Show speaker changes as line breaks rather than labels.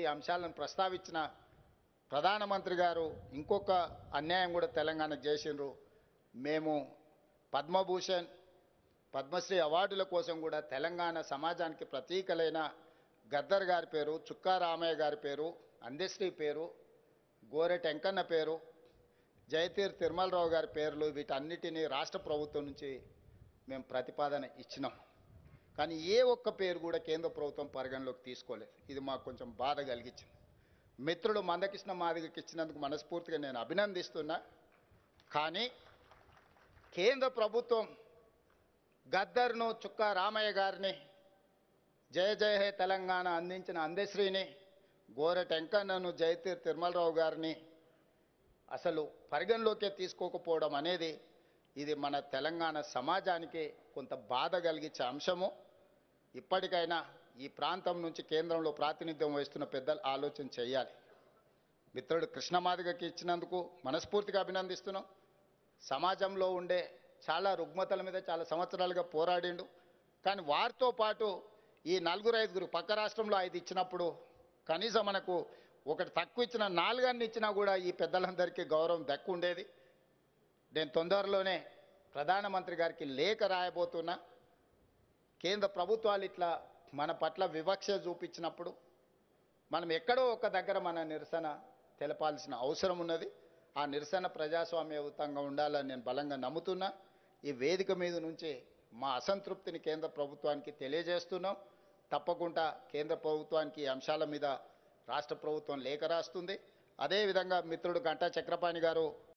ఈ అంశాలను ప్రస్తావించిన ప్రధానమంత్రి గారు ఇంకొక అన్యాయం కూడా తెలంగాణకు చేసిండ్రు. మేము పద్మభూషణ్ పద్మశ్రీ అవార్డుల కోసం కూడా తెలంగాణ సమాజానికి ప్రతీకలైన గద్దర్ గారి పేరు, చుక్కా రామయ్య గారి పేరు, అందశ్రీ పేరు, గోరె టెంకన్న పేరు, జయతీర్ తిరుమలరావు గారి పేర్లు వీటన్నిటినీ రాష్ట్ర ప్రభుత్వం నుంచి మేము ప్రతిపాదన ఇచ్చినాం. కానీ ఏ ఒక్క పేరు కూడా కేంద్ర ప్రభుత్వం పరిగణలోకి తీసుకోలేదు. ఇది మాకు కొంచెం బాధ కలిగించింది. మిత్రుడు మందకృష్ణ మాదిగకి ఇచ్చినందుకు మనస్ఫూర్తిగా నేను అభినందిస్తున్నా. కానీ కేంద్ర ప్రభుత్వం గద్దర్ను, చుక్కా రామయ్య గారిని, జయ జయ హే తెలంగాణ అందించిన అందశ్రీని, గోరె టెంకన్నను, జయతీర్ తిరుమలరావు గారిని అసలు పరిగణలోకే తీసుకోకపోవడం అనేది ఇది మన తెలంగాణ సమాజానికి కొంత బాధ కలిగించే అంశము. ఇప్పటికైనా ఈ ప్రాంతం నుంచి కేంద్రంలో ప్రాతినిధ్యం వహిస్తున్న పెద్దలు ఆలోచన చేయాలి. మిత్రుడు కృష్ణమాదిగకి ఇచ్చినందుకు మనస్ఫూర్తిగా అభినందిస్తున్నాం. సమాజంలో ఉండే చాలా రుగ్మతల మీద చాలా సంవత్సరాలుగా పోరాడిండు. కానీ వారితో పాటు ఈ 4-5 పక్క రాష్ట్రంలో 5 ఇచ్చినప్పుడు కనీసం మనకు ఒకటి తక్కువ ఇచ్చిన 4 ఇచ్చినా కూడా ఈ పెద్దలందరికీ గౌరవం దక్కు ఉండేది. నేను తొందరలోనే ప్రధానమంత్రి గారికి లేఖ రాయబోతున్నా. కేంద్ర ప్రభుత్వాలు ఇట్లా మన పట్ల వివక్ష చూపించినప్పుడు మనం ఎక్కడో ఒక దగ్గర మన నిరసన తెలపాల్సిన అవసరం ఉన్నది. ఆ నిరసన ప్రజాస్వామ్యయుతంగా ఉండాలని నేను బలంగా నమ్ముతున్నా. ఈ వేదిక మీద నుంచి మా అసంతృప్తిని కేంద్ర ప్రభుత్వానికి తెలియజేస్తున్నాం. తప్పకుండా కేంద్ర ప్రభుత్వానికి ఈ అంశాల మీద రాష్ట్ర ప్రభుత్వం లేఖ రాస్తుంది. అదేవిధంగా మిత్రుడు గంటా చక్రపాణి గారు